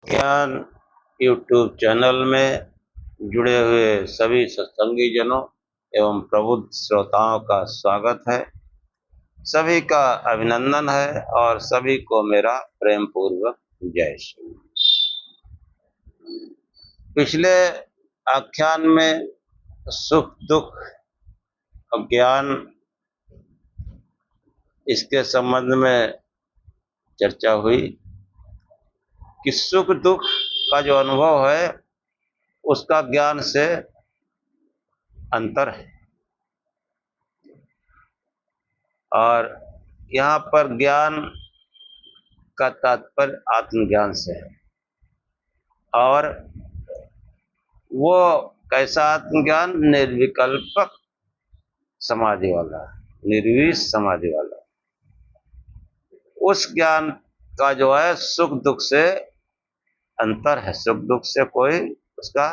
ज्ञान YouTube channel में जुड़े हुए सभी सत्संगी जनों एवं प्रबुद्ध श्रोताओं का स्वागत है। सभी का अभिनंदन है और सभी को मेरा प्रेम पूर्वक जय श्री। पिछले आख्यान में सुख दुख ज्ञान इसके संबंध में चर्चा हुई कि सुख दुख का जो अनुभव है उसका ज्ञान से अंतर है और यहाँ पर ज्ञान का तात्पर्य आत्मज्ञान से है। और वो कैसा आत्मज्ञान? निर्विकल्पक समाधि वाला, निर्विष समाधि वाला। उस ज्ञान का जो है सुख दुख से अंतर है। सुख दुख से कोई उसका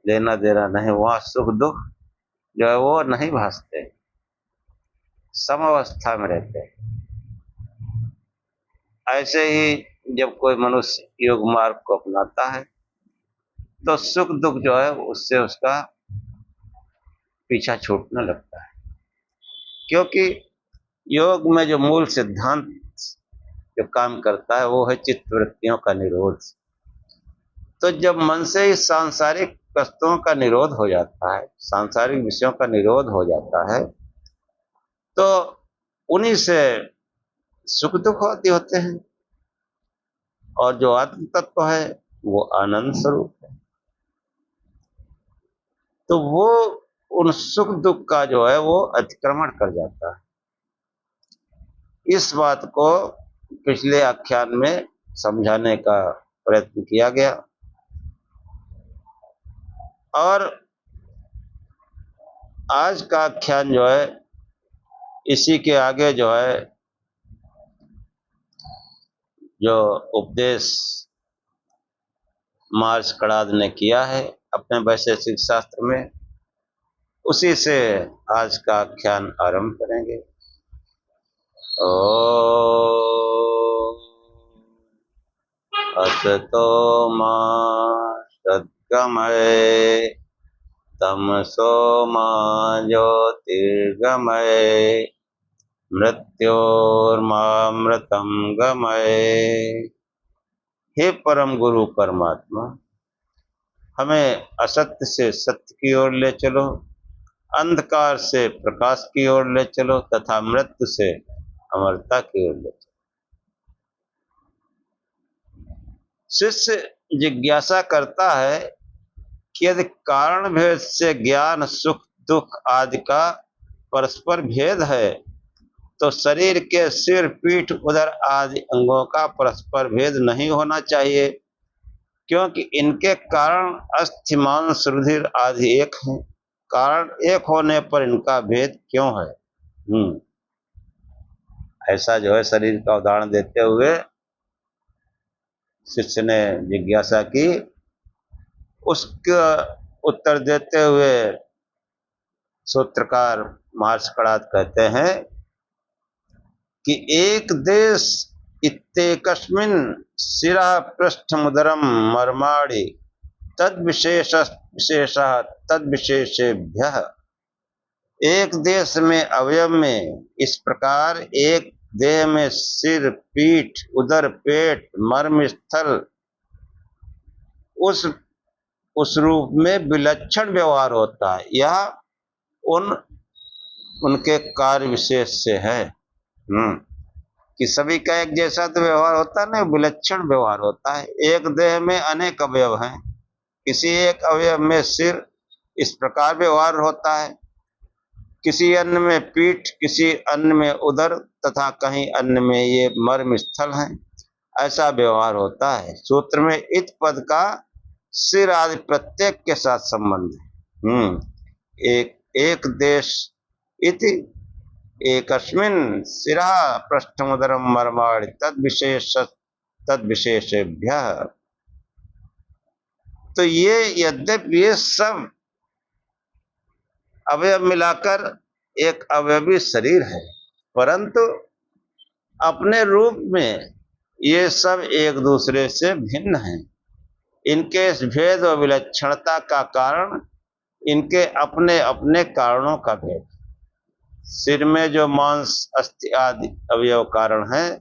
लेना देना नहीं। वहाँ सुख दुख जो है वो नहीं भासते, समअवस्था में रहते हैं। ऐसे ही जब कोई मनुष्य योग मार्ग को अपनाता है तो सुख दुख जो है उससे उसका पीछा छूटने लगता है, क्योंकि योग में जो मूल सिद्धांत जो काम करता है वो है चित्त वृत्तियों का निरोध। तो जब मन से ही सांसारिक वस्तुओं का निरोध हो जाता है, सांसारिक विषयों का निरोध हो जाता है, तो उन्हीं से सुख दुख होते हैं। और जो आत्म तत्व है वो आनंद स्वरूप है। तो वो उन सुख दुख का जो है वो अतिक्रमण कर जाता है। इस बात को पिछले आख्यान में समझाने का प्रयत्न किया गया और आज का आख्यान जो है इसी के आगे जो है जो उपदेश महर्षि कणाद ने किया है अपने वैशेषिक शास्त्र में, उसी से आज का आख्यान आरंभ करेंगे। असतो मा सद्गमय तमसो मा ज्योतिर्गमय मृत्योर्मामृतं गमय। हे परम गुरु परमात्मा, हमें असत्य से सत्य की ओर ले चलो, अंधकार से प्रकाश की ओर ले चलो तथा मृत्यु से अमरता की ओर ले चलो। शिष्य जिज्ञासा करता है कि यदि कारण भेद से ज्ञान सुख दुख आदि का परस्पर भेद है तो शरीर के सिर पीठ उदर आदि अंगों का परस्पर भेद नहीं होना चाहिए, क्योंकि इनके कारण अस्थि मांस रुधिर आदि एक हैं। कारण एक होने पर इनका भेद क्यों है? ऐसा जो है शरीर का उदाहरण देते हुए शिष्य ने जिज्ञासा की। उसका उत्तर देते हुए सूत्रकार महर्षि कणाद कहते हैं कि एक देश इत्येकस्मिन् शिरः पृष्ठमुदरं मर्माणि तद्विशेषः तद्विशेषेभ्यः। एक देश में अवयव में इस प्रकार एक देह में सिर पीठ उदर पेट मर्म स्थल उस रूप में विलक्षण व्यवहार होता है। यह उनके कार्य विशेष से है कि सभी का एक जैसा तो व्यवहार होता है ना, विलक्षण व्यवहार होता है। एक देह में अनेक अवयव हैं, किसी एक अवयव में सिर इस प्रकार व्यवहार होता है, किसी अन्य में पीठ, किसी अन्य में उदर तथा कहीं अन्य में ये मर्म स्थल हैं। ऐसा व्यवहार होता है। सूत्र में इत पद का सिर आदि प्रत्येक के साथ संबंध है। एक देश इति एकस्मिन् शिरः पृष्ठमुदरं मर्माणि तद्विशेषेभ्यः। तो ये यद्यपि ये सब अवयव मिलाकर एक अवयवी शरीर है, परंतु अपने रूप में ये सब एक दूसरे से भिन्न हैं। इनके इस भेद व विलक्षणता का कारण इनके अपने अपने कारणों का भेद। सिर में जो मांस अस्थि आदि अवयव कारण है,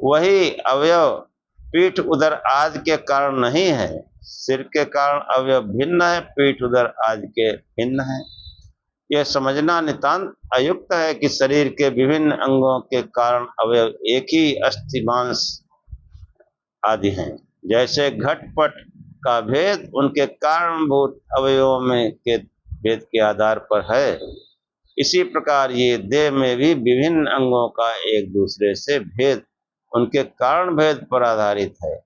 वही अवयव पीठ उदर आदि के कारण नहीं है। सिर के कारण अवयव भिन्न है, पीठ उदर आदि के भिन्न है। यह समझना नितांत अयुक्त है कि शरीर के विभिन्न अंगों के कारण अवयव एक ही अस्थि मांस आदि हैं। जैसे घटपट का भेद उनके कारणभूत अवयवों में के भेद के आधार पर है, इसी प्रकार ये देह में भी विभिन्न अंगों का एक दूसरे से भेद उनके कारण भेद पर आधारित है।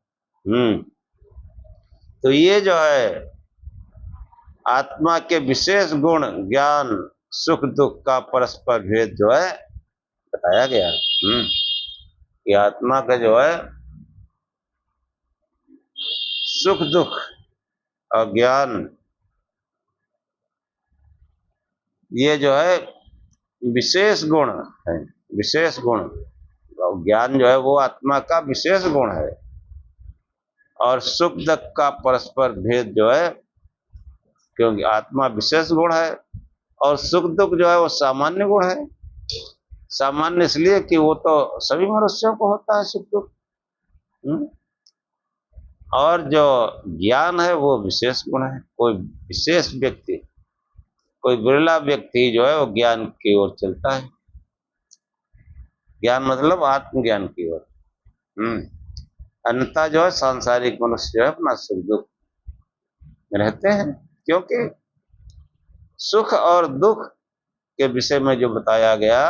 तो ये जो है आत्मा के विशेष गुण, ज्ञान, सुख दुख का परस्पर भेद जो है बताया गया। कि आत्मा का जो है सुख दुख और ज्ञान, ये जो है विशेष गुण है। विशेष गुण, ज्ञान जो है वो आत्मा का विशेष गुण है, और सुख दुख का परस्पर भेद जो है, क्योंकि आत्मा विशेष गुण है और सुख दुख जो है वो सामान्य गुण है। सामान्य इसलिए कि वो तो सभी मनुष्यों को होता है सुख दुख। और जो ज्ञान है वो विशेष गुण है। कोई विशेष व्यक्ति, कोई बिरला व्यक्ति जो है वो ज्ञान की ओर चलता है। ज्ञान मतलब आत्मज्ञान की ओर। अन्यथा जो है सांसारिक मनुष्य जो है अपना सुख दुख में रहते हैं। क्योंकि सुख और दुख के विषय में जो बताया गया,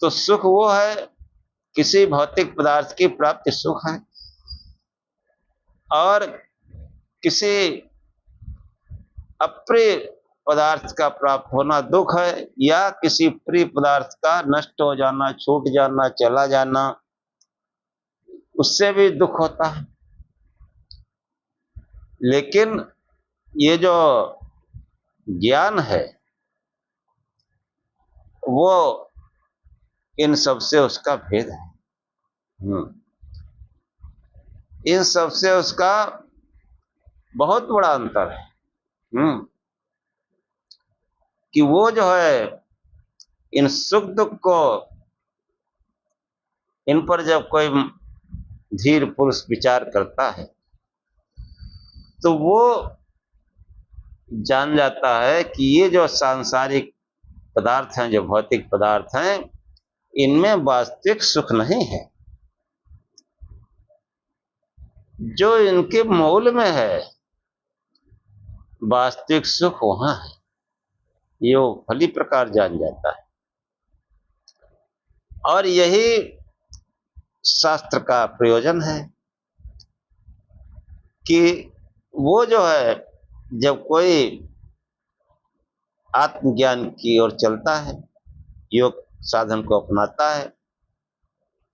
तो सुख वो है किसी भौतिक पदार्थ की प्राप्ति सुख है, और किसी अप्रिय पदार्थ का प्राप्त होना दुख है, या किसी प्रिय पदार्थ का नष्ट हो जाना, छूट जाना, चला जाना, उससे भी दुख होता है। लेकिन ये जो ज्ञान है वो इन सब से उसका भेद है। इन सब से उसका बहुत बड़ा अंतर है। कि वो जो है इन सुख दुख को, इन पर जब कोई धीर पुरुष विचार करता है तो वो जान जाता है कि ये जो सांसारिक पदार्थ हैं, जो भौतिक पदार्थ हैं, इनमें वास्तविक सुख नहीं है। जो इनके मूल में है वास्तविक सुख वहां है। ये वो भली प्रकार जान जाता है। और यही शास्त्र का प्रयोजन है कि वो जो है जब कोई आत्मज्ञान की ओर चलता है, योग साधन को अपनाता है,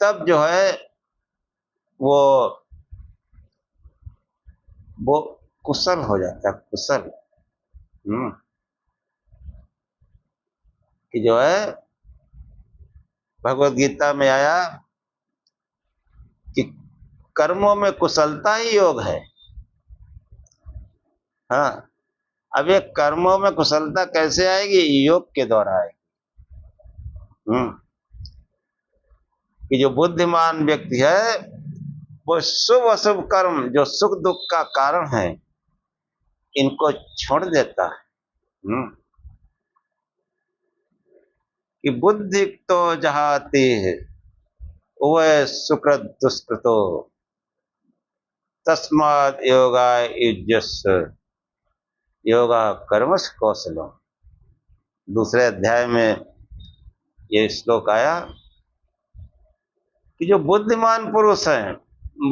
तब जो है वो कुशल हो जाता है। कुशल कि जो है भगवत गीता में आया कि कर्मों में कुशलता ही योग है। हाँ, अब ये कर्मों में कुशलता कैसे आएगी? योग के द्वारा आएगी। कि जो बुद्धिमान व्यक्ति है वो शुभ अशुभ कर्म जो सुख दुख का कारण है इनको छोड़ देता है। कि बुद्धि तो जहाती है वह सुकृत दुष्कृतो तस्माद योगाय युज्यस्व योगा कर्मस कौशलम। दूसरे अध्याय में ये श्लोक आया कि जो बुद्धिमान पुरुष हैं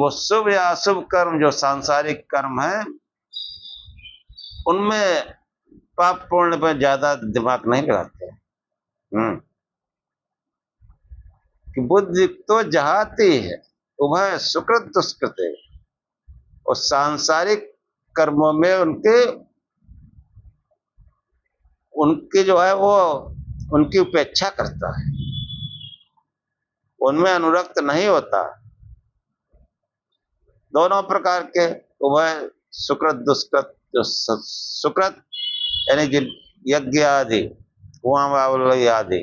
वो शुभ या अशुभ कर्म जो सांसारिक कर्म है उनमें पाप पुण्य पर ज्यादा दिमाग नहीं लगाते। कि बुद्धि तो जहाती है उभय सुकृत दुष्कृत, और सांसारिक कर्मों में उनके जो है वो उनकी उपेक्षा करता है, उनमें अनुरक्त नहीं होता। दोनों प्रकार के उभय सुकृत दुष्कृत, जो सुकृत यानी कि यज्ञ आदि, कुआं बावली आदि,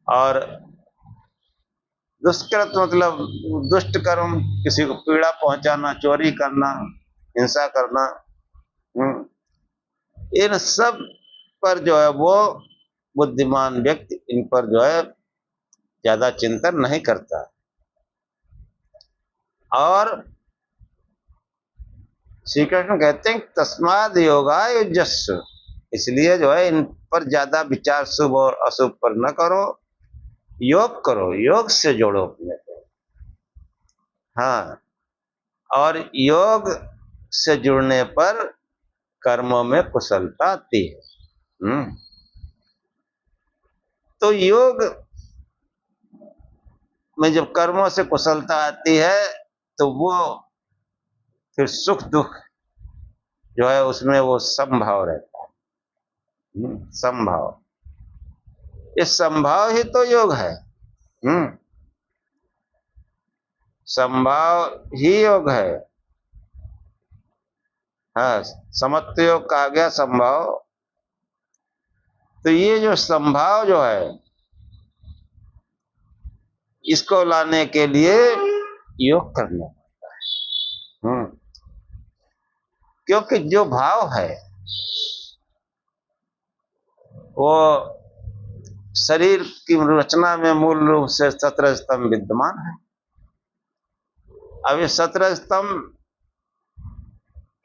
और दुष्कृत मतलब दुष्ट कर्म, किसी को पीड़ा पहुंचाना, चोरी करना, हिंसा करना, इन सब पर जो है वो बुद्धिमान व्यक्ति इन पर जो है ज्यादा चिंतन नहीं करता। और श्री कृष्ण कहते हैं तस्माद योगा युजस्व, इसलिए जो है इन पर ज्यादा विचार शुभ और अशुभ पर न करो, योग करो, योग से जोड़ो अपने को। हाँ, और योग से जुड़ने पर कर्मों में कुशलता आती है। तो योग में जब कर्मों से कुशलता आती है तो वो फिर सुख दुख जो है उसमें वो समभाव रहता है। समभाव, ये समभाव ही तो योग है। समभाव ही योग है। हाँ, समत्व योग कहा गया समभाव। तो ये जो समभाव जो है इसको लाने के लिए योग करना पड़ता है। क्योंकि जो भाव है वो शरीर की रचना में मूल रूप से 17 स्तंभ विद्यमान है। अब ये 17 स्तंभ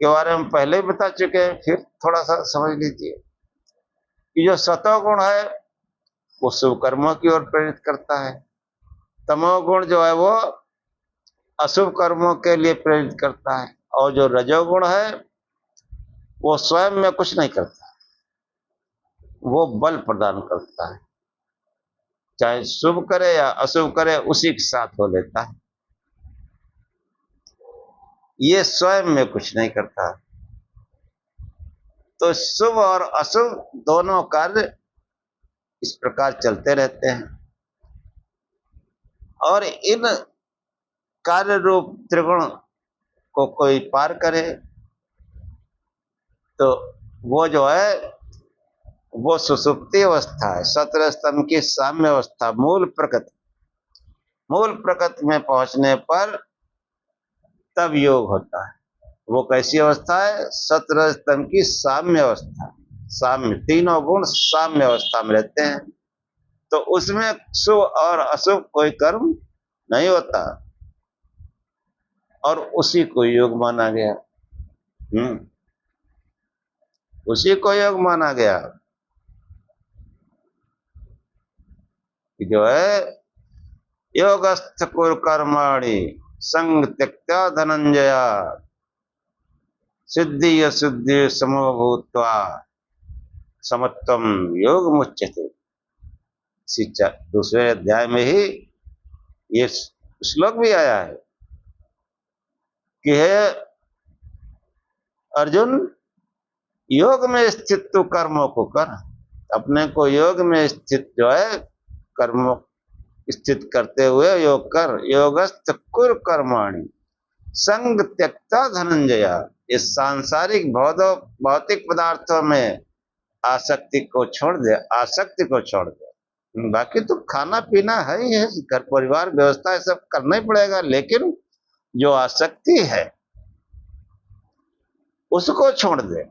के बारे में पहले ही बता चुके हैं, फिर थोड़ा सा समझ लीजिए कि जो सतोगुण है वो शुभ कर्मों की ओर प्रेरित करता है, तमोगुण जो है वो अशुभ कर्मों के लिए प्रेरित करता है, और जो रजोगुण है वो स्वयं में कुछ नहीं करता, वो बल प्रदान करता है, चाहे शुभ करे या अशुभ करे उसी के साथ हो लेता है, ये स्वयं में कुछ नहीं करता। तो शुभ और अशुभ दोनों कार्य इस प्रकार चलते रहते हैं, और इन कार्य रूप त्रिगुण को कोई पार करे तो वो जो है वो सुसुप्ति अवस्था है, 17 स्तंभ की साम्य अवस्था, मूल प्रकृति में पहुंचने पर तब योग होता है। वो कैसी अवस्था है? 17 स्तंभ की साम्य अवस्था, साम्य, तीनों गुण साम्य अवस्था में रहते हैं, तो उसमें शुभ और अशुभ कोई कर्म नहीं होता, और उसी को योग माना गया। उसी को योग माना गया कि जो है योगस्थ कुरु कर्माणि संग त्यक्त्वा धनंजया सिद्धि असिद्धि समो भूत्वा समत्वम योग मुच्यते। दूसरे अध्याय में ही ये श्लोक भी आया है कि हे अर्जुन, योग में स्थित तू कर्मों को कर, अपने को योग में स्थित जो है कर्मों स्थित करते हुए योग कर। योगस्थ कुरु कर्माणि संग त्यक्ता धनंजया, इस सांसारिक भौतिक पदार्थों में आसक्ति को छोड़ दे, आसक्ति को छोड़ दे। बाकी तो खाना पीना है ही है, घर परिवार व्यवस्था सब करना ही पड़ेगा, लेकिन जो आसक्ति है उसको छोड़ दे।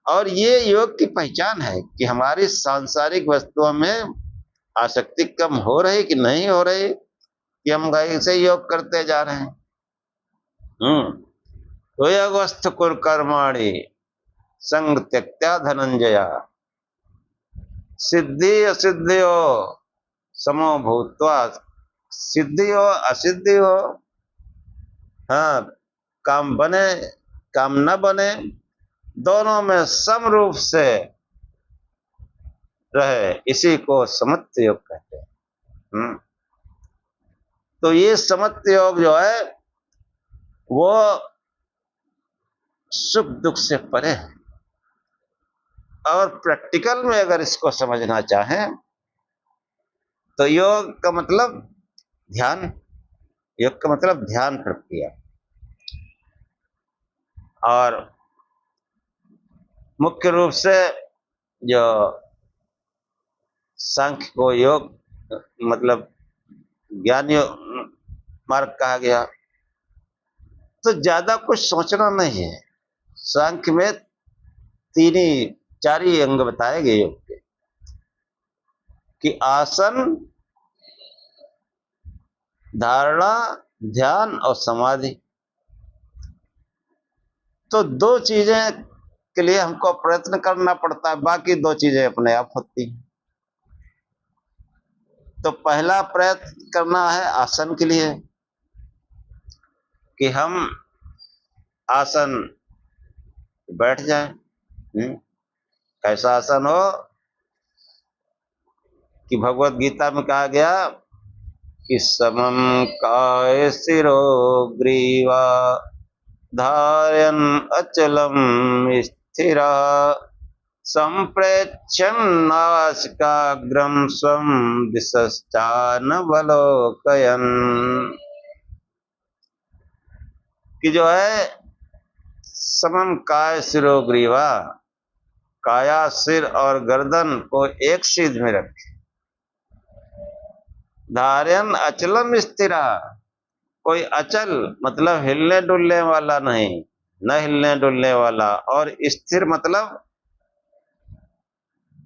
और ये योग की पहचान है कि हमारी सांसारिक वस्तुओं में आसक्ति कम हो रही कि नहीं हो रही, कि हम ऐसे योग करते जा रहे हैं। तो योगस्थ कुरु कर्माणि संग त्यक्त्वा धनंजया सिद्धि असिद्धियो समो भूत्वा, सिद्धि हो असिद्धि हो, हाँ, काम बने काम न बने, दोनों में सम रूप से रहे, इसी को समत्व योग कहते हैं। तो ये समत्व योग जो है वो सुख दुख से परे है, और प्रैक्टिकल में अगर इसको समझना चाहें तो योग का मतलब ध्यान, योग का मतलब ध्यान प्रक्रिया। और मुख्य रूप से जो सांख्य को योग मतलब ज्ञान मार्ग कहा गया, तो ज्यादा कुछ सोचना नहीं है। सांख्य में तीन ही चार ही अंग बताए गए योग के, कि आसन, धारणा, ध्यान और समाधि। तो दो चीजें के लिए हमको प्रयत्न करना पड़ता है, बाकी दो चीजें अपने आप होती हैं। तो पहला प्रयत्न करना है आसन के लिए, कि हम आसन बैठ जाएं। कैसा आसन हो कि भगवत गीता में कहा गया कि समम काय शिरो ग्रीवा धारयन् अचलम स्थिरा संप्रेक्षन् नासिकाग्रं स्वं दिशश्चानवलोकयन्। कि जो है समम काय शिरो ग्रीवा, काया, सिर और गर्दन को एक सीध में रखे। धारयन् अचलम स्थिरा, कोई अचल मतलब हिलने डुलने वाला नहीं, न हिलने डुलने वाला, और स्थिर मतलब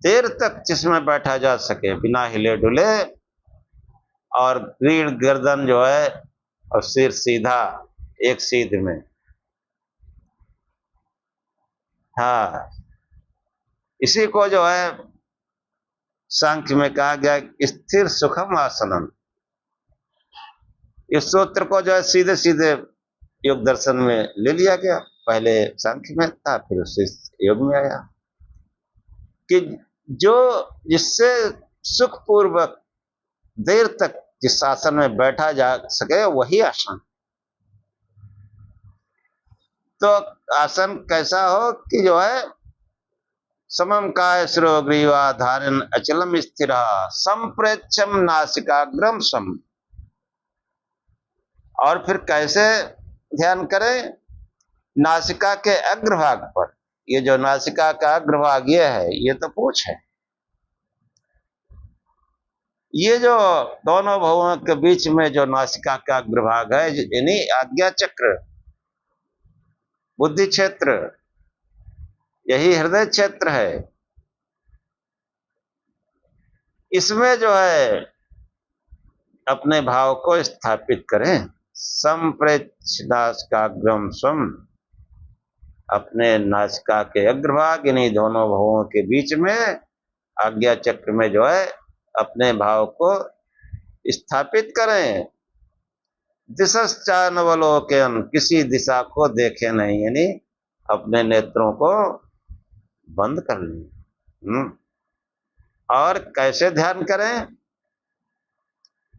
देर तक जिसमें बैठा जा सके बिना हिले डुले, और रीढ़ गर्दन जो है और सिर सीधा एक सीध में। हाँ, इसी को जो है सांख्य में कहा गया स्थिर सुखम आसनम। इस सूत्र को जो है सीधे सीधे योग दर्शन में ले लिया गया। पहले सांख्य में था, फिर उससे योग में आया कि जो जिससे सुखपूर्वक देर तक जिस आसन में बैठा जा सके वही आसन। तो आसन कैसा हो कि जो है समम काय शिरो ग्रीवा धारयन् अचलम स्थिरा संप्रेक्षम नासिकाग्रम सम। और फिर कैसे ध्यान करें? नासिका के अग्रभाग पर। ये जो नासिका का अग्रभाग ये है, ये तो पूंछ है। ये जो दोनों भवों के बीच में जो नासिका का अग्रभाग है, यानी आज्ञा चक्र, बुद्धि क्षेत्र, यही हृदय क्षेत्र है। इसमें जो है अपने भाव को स्थापित करें। संप्रेक्ष नासिकाग्रम स्वम, अपने नासिका के अग्रभाग यानी दोनों भावों के बीच में आज्ञा चक्र में जो है अपने भाव को स्थापित करें। दिशश्चानवलोकयन्, किसी दिशा को देखे नहीं, यानी अपने नेत्रों को बंद कर लें। और कैसे ध्यान करें?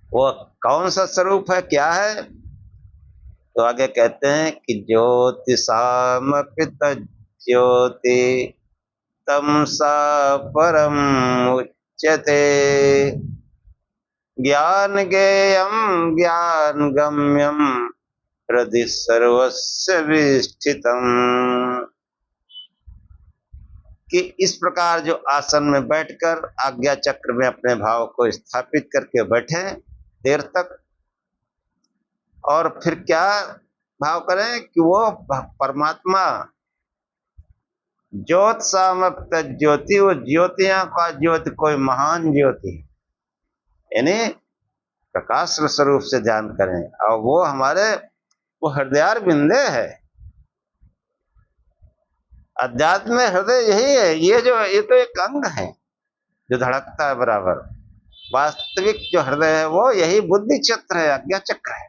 वो कौन सा स्वरूप है, क्या है? तो आगे कहते हैं कि ज्योतिषामपि तज्ज्योति तमसा परम उच्यते ज्ञान ज्ञेयं ज्ञान गम्यं हृदि सर्वस्य विष्ठितम्। कि इस प्रकार जो आसन में बैठकर आज्ञा चक्र में अपने भाव को स्थापित करके बैठे देर तक, और फिर क्या भाव करें कि वो परमात्मा ज्योत सामप्त ज्योति, वो ज्योतियां का ज्योति कोई महान ज्योति है, यानी प्रकाश स्वरूप से ध्यान करें। और वो हमारे वो हृदयार बिंदे है। अध्यात्म में हृदय यही है। ये तो एक अंग है जो धड़कता है बराबर। वास्तविक जो हृदय है वो यही बुद्धि क्षेत्र है, आज्ञा चक्र है।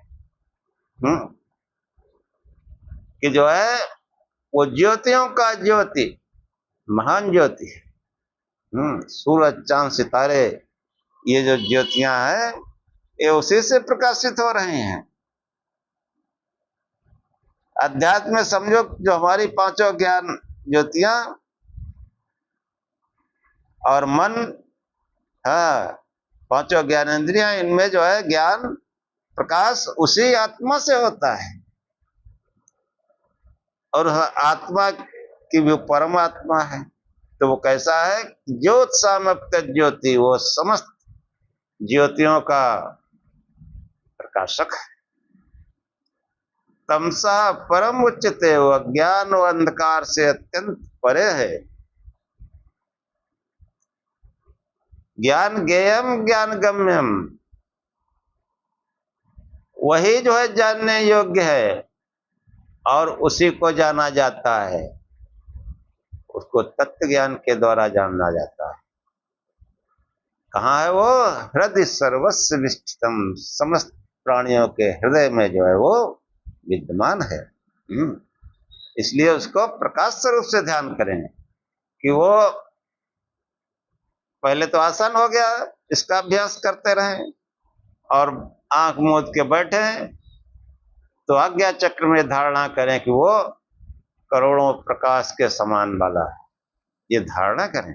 कि जो है वो ज्योतियों का ज्योति, महान ज्योति है। सूरज, चांद, सितारे, ये जो ज्योतियां हैं ये उसी से प्रकाशित हो रहे हैं। अध्यात्म में समझो जो हमारी पांचों ज्ञान ज्योतियां और मन, हाँ, पांचों ज्ञानेंद्रियां, इनमें जो है ज्ञान प्रकाश उसी आत्मा से होता है, और आत्मा की भी परमात्मा है। तो वो कैसा है? ज्योत सामप्त ज्योति, वो समस्त ज्योतियों का प्रकाशक है। तमसा परम उच्चते, वो अज्ञान और अंधकार से अत्यंत परे है। ज्ञान ज्ञेयम ज्ञान गम्यम, वही जो है जानने योग्य है और उसी को जाना जाता है, उसको तत्व ज्ञान के द्वारा जाना जाता है। कहाँ है वो? हृदय सर्वस्व विष्ठितम, समस्त प्राणियों के हृदय में जो है वो विद्यमान है। इसलिए उसको प्रकाश स्वरूप से ध्यान करें कि वो पहले तो आसान हो गया, इसका अभ्यास करते रहें और आंख मूंद के बैठे तो आज्ञा चक्र में धारणा करें कि वो करोड़ों प्रकाश के समान वाला है, ये धारणा करें।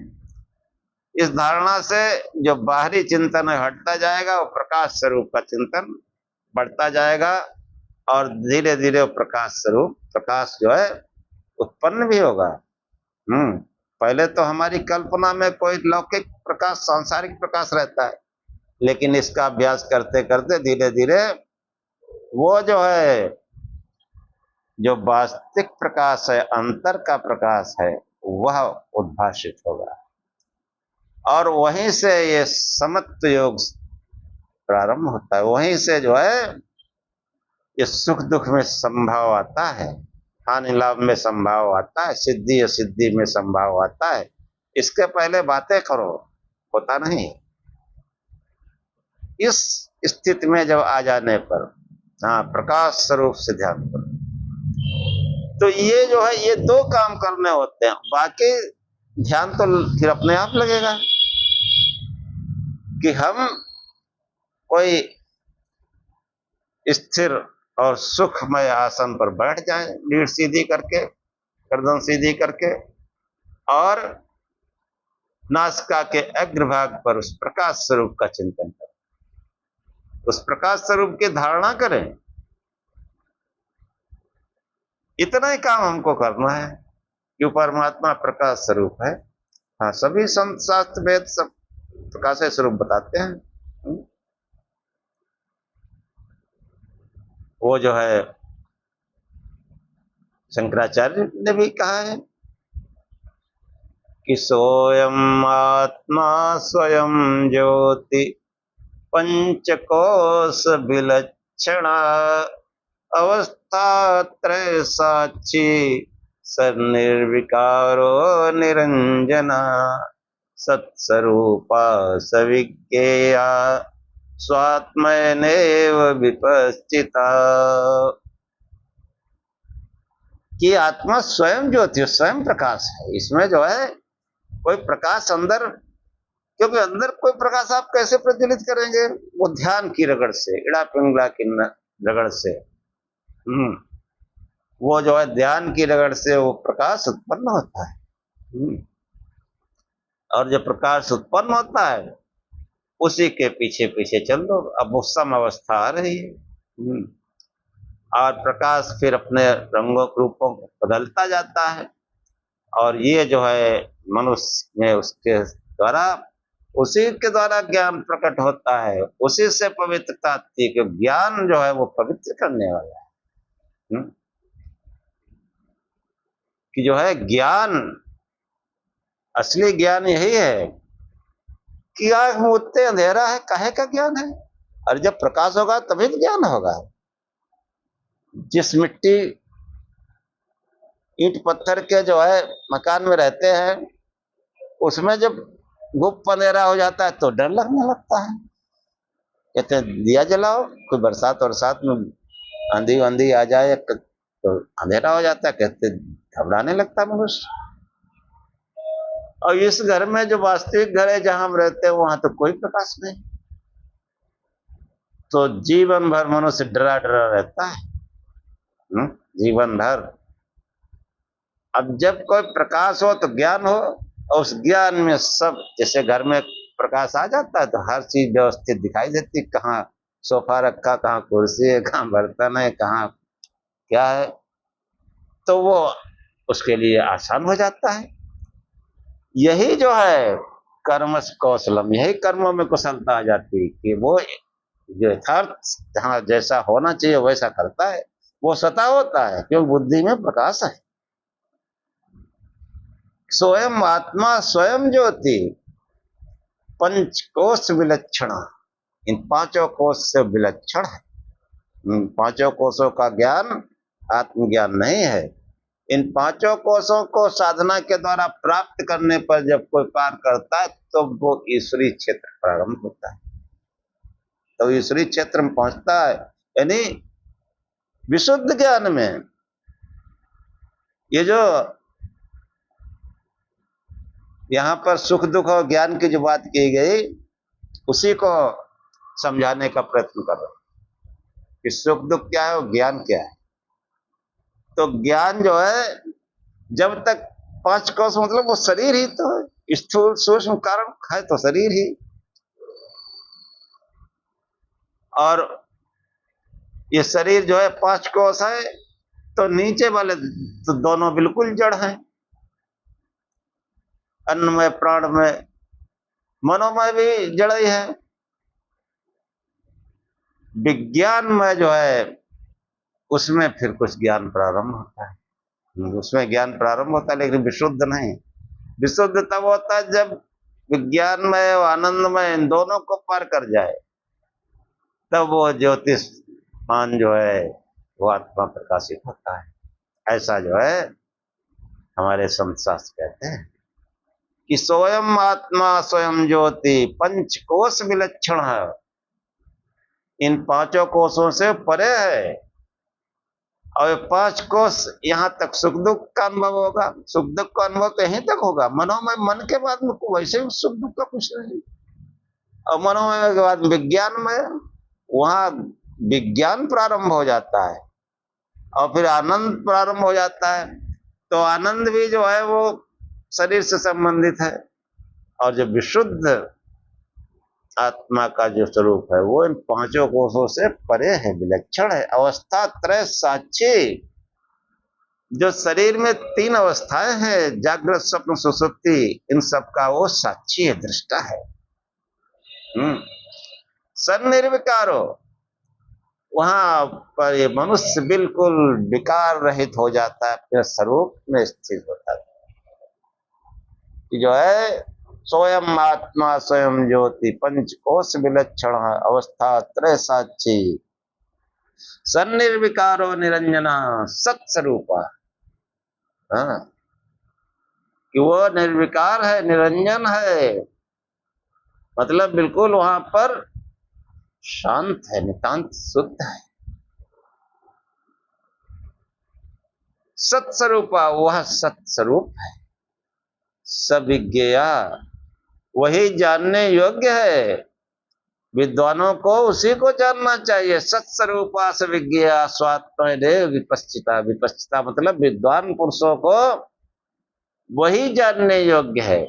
इस धारणा से जो बाहरी चिंतन हटता जाएगा, वो प्रकाश स्वरूप का चिंतन बढ़ता जाएगा और धीरे धीरे प्रकाश स्वरूप प्रकाश जो है उत्पन्न भी होगा। पहले तो हमारी कल्पना में कोई लौकिक प्रकाश, सांसारिक प्रकाश रहता है, लेकिन इसका अभ्यास करते करते धीरे धीरे वो जो है, जो वास्तविक प्रकाश है, अंतर का प्रकाश है, वह उद्भाषित होगा और वहीं से ये समत्व योग प्रारंभ होता है। वहीं से जो है ये सुख दुख में संभाव आता है, हानि लाभ में संभाव आता है, सिद्धि असिद्धि में संभाव आता है। इसके पहले बातें करो, होता नहीं। इस स्थिति में जब आ जाने पर प्रकाश स्वरूप से ध्यान करो, तो ये जो है ये दो काम करने होते हैं, बाकी ध्यान तो फिर अपने आप लगेगा कि हम कोई स्थिर और सुखमय आसन पर बैठ जाएं, रीढ़ सीधी करके, गर्दन सीधी करके, और नासिका के अग्रभाग पर उस प्रकाश स्वरूप का चिंतन करें, उस प्रकाश स्वरूप की धारणा करें। इतना ही काम हमको करना है कि परमात्मा प्रकाश स्वरूप है। हाँ, सभी संत शास्त्र वेद सब प्रकाश स्वरूप बताते हैं। वो जो है शंकराचार्य ने भी कहा है कि सोयम आत्मा स्वयं ज्योति पंचकोश विलक्षणा अवस्था त्रय साक्षी सन्निर्विकारो निरंजना सत्स्वरूपा सविज्ञेया स्वात्मनेव विपश्चिता। कि आत्मा स्वयं ज्योति, स्वयं प्रकाश है। इसमें जो है कोई प्रकाश अंदर, क्योंकि अंदर कोई प्रकाश आप कैसे प्रज्वलित करेंगे? वो ध्यान की रगड़ से, इड़ा पिंगला की रगड़ से, वो जो है ध्यान की रगड़ से वो प्रकाश उत्पन्न होता है। और जो प्रकाश उत्पन्न होता है उसी के पीछे पीछे चल दो। अब वो सम अवस्था आ रही है और प्रकाश फिर अपने रंगों रूपों को बदलता जाता है, और ये जो है मनुष्य में उसके द्वारा, उसी के द्वारा ज्ञान प्रकट होता है, उसी से पवित्रता आती है, कि ज्ञान जो है वो पवित्र करने वाला है। कि जो है ज्ञान, असली ज्ञान यही है कि आंख मूंदते अंधेरा है, काहे का ज्ञान है? और जब प्रकाश होगा तभी तो ज्ञान होगा। जिस मिट्टी ईंट पत्थर के जो है मकान में रहते हैं, उसमें जब गुप्त अंधेरा हो जाता है तो डर लगने लगता है। कहते दिया जलाओ, कोई बरसात में आंधी आंधी आ जाए तो अंधेरा हो जाता है, कहते घबराने लगता है मनुष्य। और इस घर में जो वास्तविक घर है जहां हम रहते हैं, वहां तो कोई प्रकाश नहीं, तो जीवन भर मनुष्य डरा डरा रहता है, जीवन भर। अब जब कोई प्रकाश हो तो ज्ञान हो, और उस ज्ञान में सब, जैसे घर में प्रकाश आ जाता है तो हर चीज व्यवस्थित दिखाई देती, कहाँ सोफा रखा, कहाँ कुर्सी है, कहाँ बर्तन है, कहाँ क्या है, तो वो उसके लिए आसान हो जाता है। यही जो है कर्मस कौशलम, यही कर्मों में कुशलता आ जाती है कि वो जो यथार्थ जहाँ जैसा होना चाहिए वैसा करता है, वो स्वतः होता है क्योंकि बुद्धि में प्रकाश है। स्वयं आत्मा स्वयं ज्योति पंचकोश विलक्षण, इन पांचों कोश से विलक्षण है। इन पांचों कोशों का ज्ञान आत्मज्ञान नहीं है। इन पांचों कोशों को साधना के द्वारा प्राप्त करने पर जब कोई पार करता है तो वो ईश्वरीय क्षेत्र प्रारंभ होता है, तो ईश्वरीय क्षेत्र में पहुंचता है। यानी विशुद्ध ज्ञान में ये जो यहाँ पर सुख दुख और ज्ञान की जो बात की गई उसी को समझाने का प्रयत्न कर रहे हैं कि सुख दुख क्या है और ज्ञान क्या है। तो ज्ञान जो है जब तक पांच कोश मतलब वो शरीर ही तो है, स्थूल सूक्ष्म कारण है तो शरीर ही, और ये शरीर जो है पांच कोश है तो नीचे वाले तो दोनों बिल्कुल जड़ हैं, अन्नमय प्राणमय मनोमय भी जड़ ही है। विज्ञान में जो है उसमें फिर कुछ ज्ञान प्रारंभ होता है, उसमें ज्ञान प्रारंभ होता है, लेकिन विशुद्ध नहीं। विशुद्ध तब होता है जब विज्ञानमय और आनंदमय इन दोनों को पार कर जाए, तब वो ज्योतिषमान जो है वो आत्मा प्रकाशित होता है। ऐसा जो है हमारे संत शास्त्र कहते हैं कि स्वयं आत्मा स्वयं ज्योति पंचकोश विलक्षण है, इन पांचों कोशों से परे है। और पांच कोश यहाँ तक सुख दुख का अनुभव होगा, सुख दुख का अनुभव तो यहीं तक होगा, मनोमय मन के बाद में वैसे भी सुख दुख का कुछ नहीं, और मनोमय के बाद विज्ञान में वहां विज्ञान प्रारंभ हो जाता है और फिर आनंद प्रारंभ हो जाता है। तो आनंद भी जो है वो शरीर से संबंधित है, और जो विशुद्ध आत्मा का जो स्वरूप है वो इन पांचों कोशों से परे है, विलक्षण है, अवस्था त्रय साक्षी। जो शरीर में तीन अवस्थाएं हैं, जागृत स्वप्न सुषुप्ति, इन सब का वो साक्षी है, दृष्टा है। सन्निर्विकारो, वहां पर ये मनुष्य बिल्कुल विकार रहित हो जाता है, अपने स्वरूप में स्थित होता है, जो है स्वयं आत्मा स्वयं ज्योति पंचकोश विलक्षण अवस्था त्रय साक्षी सन्निर्विकारो निरंजना सत्स्वरूपा। हाँ, कि वो निर्विकार है, निरंजन है, मतलब बिल्कुल वहां पर शांत है, नितांत शुद्ध है। सत्स्वरूपा, वह सत्स्वरूप है, सविज्ञेया, वही जानने योग्य है। विद्वानों को उसी को जानना चाहिए। सत्स्वरूपा सविज्ञेया स्वात्मदेव विपश्चिता, विपश्चिता मतलब विद्वान पुरुषों को वही जानने योग्य है।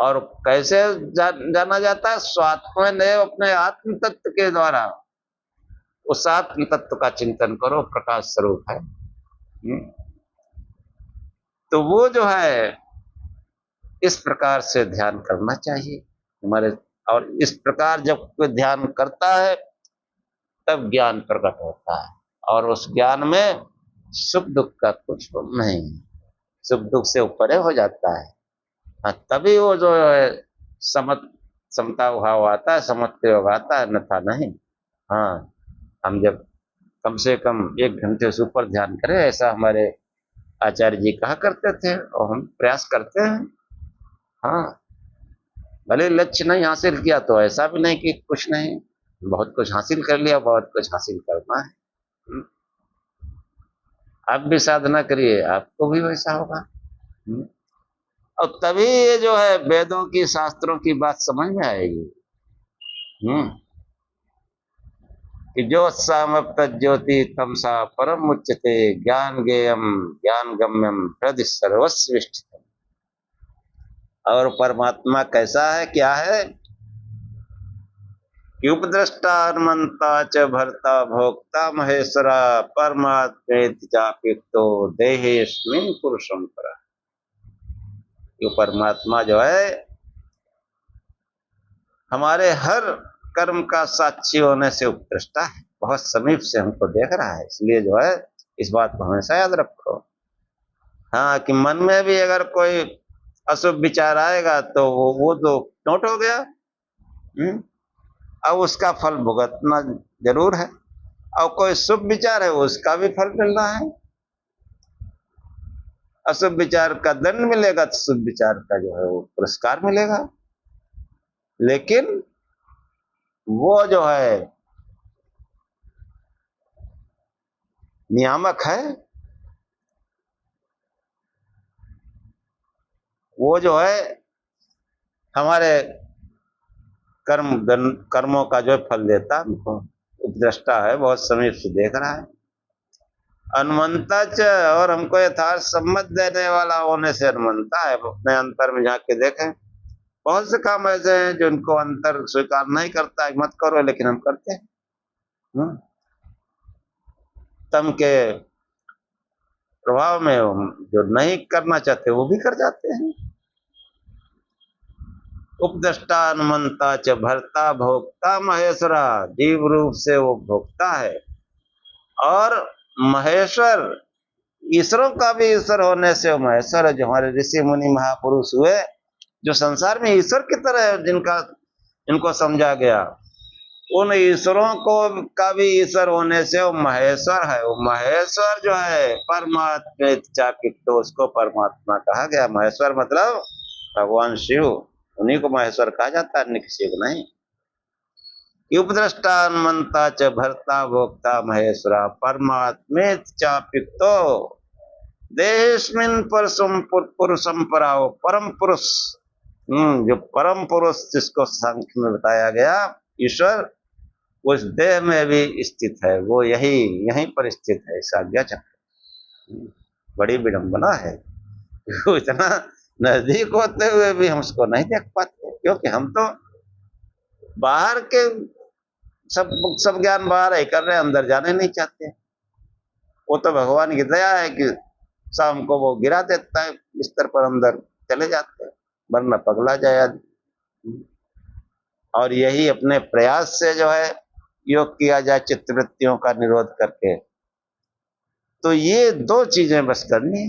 और कैसे जाना जाता है? स्वात्मदेव, अपने आत्म तत्व के द्वारा। उस आत्म तत्व का चिंतन करो, प्रकाश स्वरूप है। तो वो जो है इस प्रकार से ध्यान करना चाहिए हमारे, और इस प्रकार जब कोई ध्यान करता है तब ज्ञान प्रकट होता है, और उस ज्ञान में सुख दुख का कुछ नहीं, सुख दुख से ऊपर हो जाता है। हाँ, तभी वो जो है समता भाव आता है, समत्व योग आता है, अन्यथा नहीं। हाँ, हम जब कम से कम 1 घंटे से ऊपर ध्यान करें, ऐसा हमारे आचार्य जी कहा करते थे, और हम प्रयास करते हैं। हाँ, भले लक्ष्य नहीं हासिल किया तो ऐसा भी नहीं कि कुछ नहीं, बहुत कुछ हासिल कर लिया, बहुत कुछ हासिल करना है। आप भी साधना करिए, आपको भी वैसा होगा। और तभी ये जो है वेदों की शास्त्रों की बात समझ में आएगी कि जो सामप्त ज्योति तमसा परम मुच्यते ज्ञान गेयम ज्ञान गम्यम हृदय सर्वस्विष्ट। और परमात्मा कैसा है, क्या है? कि उपद्रष्टा हनुमंता च भर्ता भोक्ता महेश्वरा परमात्मेति चाप्युक्तो देहेस्मिन् पुरुषं परा। ये परमात्मा जो है हमारे हर कर्म का साक्षी होने से उपद्रष्टा है, बहुत समीप से हमको देख रहा है। इसलिए जो है इस बात को हमेशा याद रखो। हाँ, कि मन में भी अगर कोई अशुभ विचार आएगा तो वो तो नोट हो गया। अब उसका फल भुगतना जरूर है, और कोई शुभ विचार है उसका भी फल मिलना है। अशुभ विचार का दंड मिलेगा तो शुभ विचार का जो है वो पुरस्कार मिलेगा। लेकिन वो जो है नियामक है, वो जो है हमारे कर्मों का जो फल देता हमको, उपद्रष्टा है, बहुत समीप से देख रहा है। अनुमंता च, और हमको यथार्थ सम्मत देने वाला होने से अनुमंता है। अपने अंतर में झांक के देखें, बहुत से काम ऐसे हैं जो इनको अंतर स्वीकार नहीं करता है, मत करो, लेकिन हम करते हैं। तम के प्रभाव में जो नहीं करना चाहते वो भी कर जाते हैं। उपद्रष्टा हनुमंता च भर्ता भोक्ता महेश्वरा, जीव रूप से वो भोक्ता है, और महेश्वर, ईश्वरों का भी ईश्वर होने से वो महेश्वर है। जो हमारे ऋषि मुनि महापुरुष हुए, जो संसार में ईश्वर की तरह जिनका इनको समझा गया, उन ईश्वरों को का भी ईश्वर होने से वो महेश्वर है। वो महेश्वर जो है परमात्मा चाकित, तो उसको परमात्मा कहा गया। महेश्वर मतलब भगवान शिव, उन्हीं को महेश्वर कहा जाता है, अन्य किसी को नहीं। उपद्रष्टा हनुमंता च भर्ता भोक्ता महेश्वरा परमात्मे चापितो देहेस्मिन् पुरुषं पराओ। परम पुरुष, जो परम पुरुष जिसको सांख्य में बताया गया, ईश्वर उस देह में भी स्थित है। वो यहीं पर स्थित है, इस आज्ञा चक्र। बड़ी विडंबना है, वो इतना नजदीक होते हुए भी हम उसको नहीं देख पाते, क्योंकि हम तो बाहर के सब ज्ञान बाहर ही कर रहे हैं, अंदर जाने नहीं चाहते। वो तो भगवान की दया है कि शाम को वो गिरा देता है बिस्तर पर, अंदर चले जाते हैं, वरना पगला जाए आदमी। और यही अपने प्रयास से जो है योग किया जाए चित्तवृत्तियों का निरोध करके, तो ये दो चीजें बस करनी है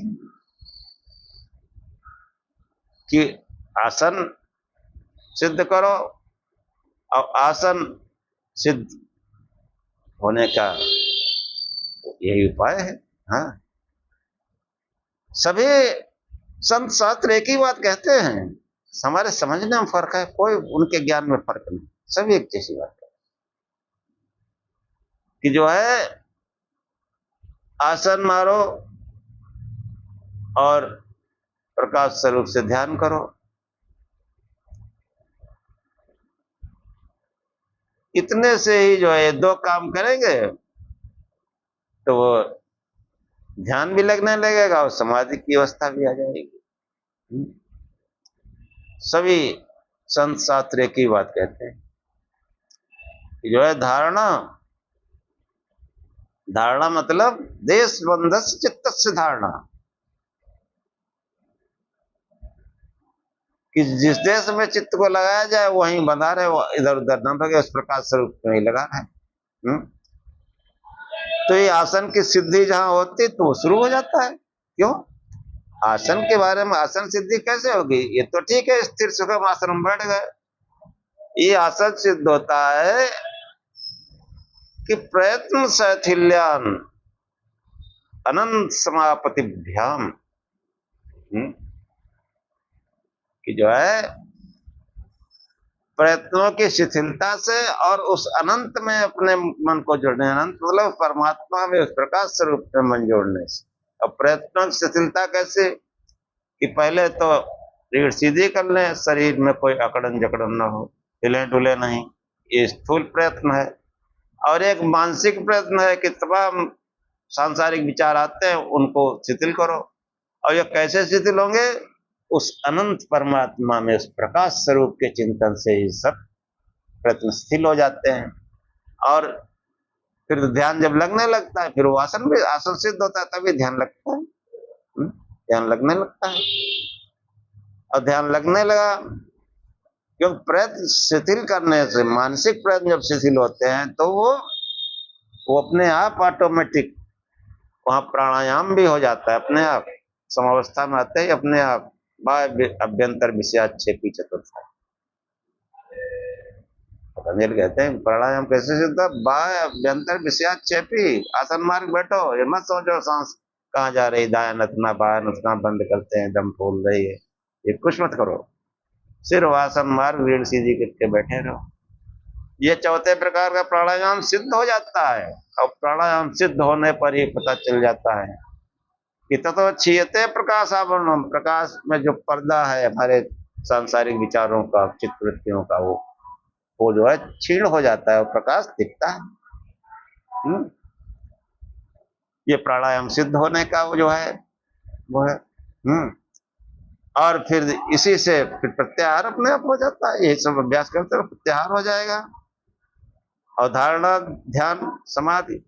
कि आसन सिद्ध करो, और आसन सिद्ध होने का यही उपाय है। हाँ, सभी संत शास्त्र एक ही बात कहते हैं, हमारे समझने में फर्क है, कोई उनके ज्ञान में फर्क नहीं, सभी एक जैसी बात है कि जो है आसन मारो और प्रकाश स्वरूप से ध्यान करो। इतने से ही जो है दो काम करेंगे तो वो ध्यान भी लगने लगेगा और समाधि की अवस्था भी आ जाएगी। सभी संत शास्त्र की बात कहते हैं कि जो है धारणा मतलब देश बंधस चित्तस्य धारणा, कि जिस देश में चित्त को लगाया जाए वहीं बंधा रहे, वो इधर उधर न भगे, उस प्रकार स्वरूप में ही लगा है। तो ये आसन की सिद्धि जहां होती तो वो शुरू हो जाता है। क्यों? आसन के बारे में, आसन सिद्धि कैसे होगी? ये तो ठीक है, स्थिर सुखम आसन में बैठ गए, ये आसन सिद्ध होता है कि प्रयत्न शैथिल्यान अनंत समापतिभ्याम, कि जो है प्रयत्नों की शिथिलता से और उस अनंत में अपने मन को जोड़ने, अनंत मतलब परमात्मा में उस प्रकाश स्वरूप में मन जोड़ने से। और प्रयत्नों की शिथिलता कैसे? कि पहले तो रीढ़ सीधी कर लें, शरीर में कोई अकड़न जकड़न न हो, हिले डुले नहीं, ये स्थूल प्रयत्न है। और एक मानसिक प्रयत्न है कि तमाम सांसारिक विचार आते हैं उनको शिथिल करो। और ये कैसे शिथिल होंगे? उस अनंत परमात्मा में उस प्रकाश स्वरूप के चिंतन से ही सब प्रयत्नशील हो जाते हैं। और फिर ध्यान जब लगने लगता है, फिर वो आसन सिद्ध होता है, तभी ध्यान लगता है। ध्यान लगने लगता है। और ध्यान लगने लगा, क्योंकि प्रयत्न शिथिल करने से, मानसिक प्रयत्न जब शिथिल होते हैं तो वो अपने आप ऑटोमेटिक वहां प्राणायाम भी हो जाता है, अपने आप समावस्था में आते ही अपने आप बाह्य अभ्यंतर विषयाक्षेपी चतुर्थ। पतंजलि कहते हैं प्राणायाम कैसे सिद्ध, बाह्य अभ्यंतर विषयाक्षेपी। आसन मार्ग बैठो, ये मत सोचो सांस कहाँ जा रही, दाया नथना बाया नथना बंद करते हैं, दम फूल रही है, ये कुछ मत करो। सिर्फ आसन मार्ग रीढ़ सीधी करके बैठे रहो। ये चौथे प्रकार का प्राणायाम सिद्ध हो जाता है। और प्राणायाम सिद्ध होने पर ही पता चल जाता है कि ततो क्षीयते प्रकाश आवरणम, प्रकाश में जो पर्दा है हमारे सांसारिक विचारों का, चित्त वृत्तियों का, वो जो है क्षीण हो जाता है और प्रकाश दिखता है। ये प्राणायाम सिद्ध होने का वो जो है वो है। और फिर इसी से फिर प्रत्याहार अपने आप हो जाता है। यही सब अभ्यास करते रहो, प्रत्याहार हो जाएगा। अवधारणा, ध्यान, समाधि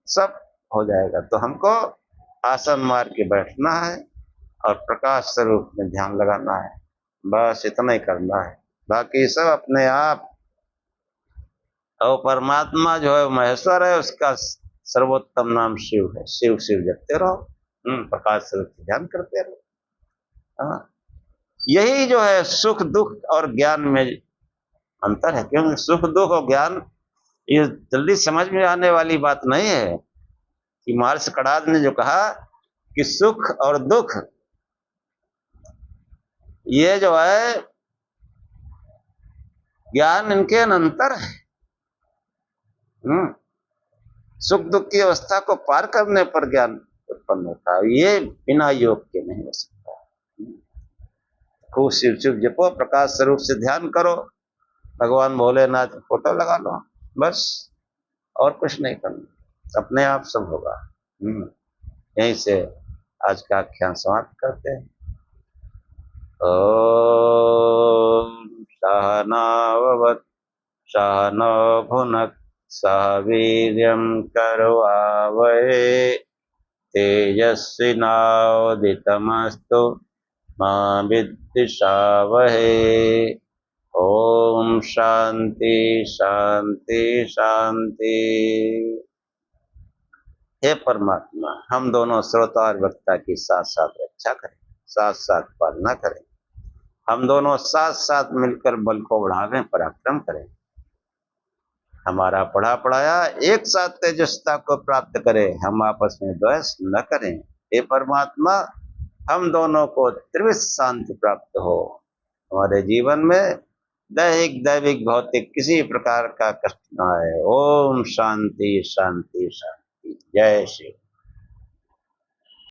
सब हो जाएगा। तो हमको आसन मार के बैठना है और प्रकाश स्वरूप में ध्यान लगाना है, बस इतना ही करना है। बाकी सब अपने आप। और परमात्मा जो है महेश्वर है, उसका सर्वोत्तम नाम शिव है। शिव शिव जपते रहो, प्रकाश स्वरूप ध्यान करते रहो। हाँ, यही जो है सुख दुख और ज्ञान में अंतर है। क्योंकि सुख दुख और ज्ञान ये जल्दी समझ में आने वाली बात नहीं है। कि महर्षि कणाद ने जो कहा कि सुख और दुख ये जो है ज्ञान इनके अंतर है। सुख दुख की अवस्था को पार करने पर ज्ञान उत्पन्न होता है, ये बिना योग के नहीं हो सकता। खूब शिव शिव जपो, प्रकाश स्वरूप से ध्यान करो, भगवान भोलेनाथ की फोटो लगा लो, बस और कुछ नहीं करना, अपने आप सब होगा। यहीं से आज का आख्यान समाप्त करते हैं। ओम सहनाववतु सहनौ भुनक्तु सह वीर्यं करवावहै तेजस्विनावधीतमस्तु मा विद्विषावहै। ओम शांति शांति शांति। हे परमात्मा, हम दोनों श्रोता और वक्ता की साथ साथ रक्षा करें, साथ साथ पालना करें। हम दोनों साथ साथ मिलकर बल को बढ़ावें, पराक्रम करें। हमारा पढ़ा पढ़ाया एक साथ तेजस्ता को प्राप्त करें, हम आपस में द्वेष न करें। हे परमात्मा, हम दोनों को त्रिविध शांति प्राप्त हो। हमारे जीवन में दैहिक दैविक भौतिक किसी प्रकार का कष्ट न आए। ओम शांति शांति शांति। जय शिव।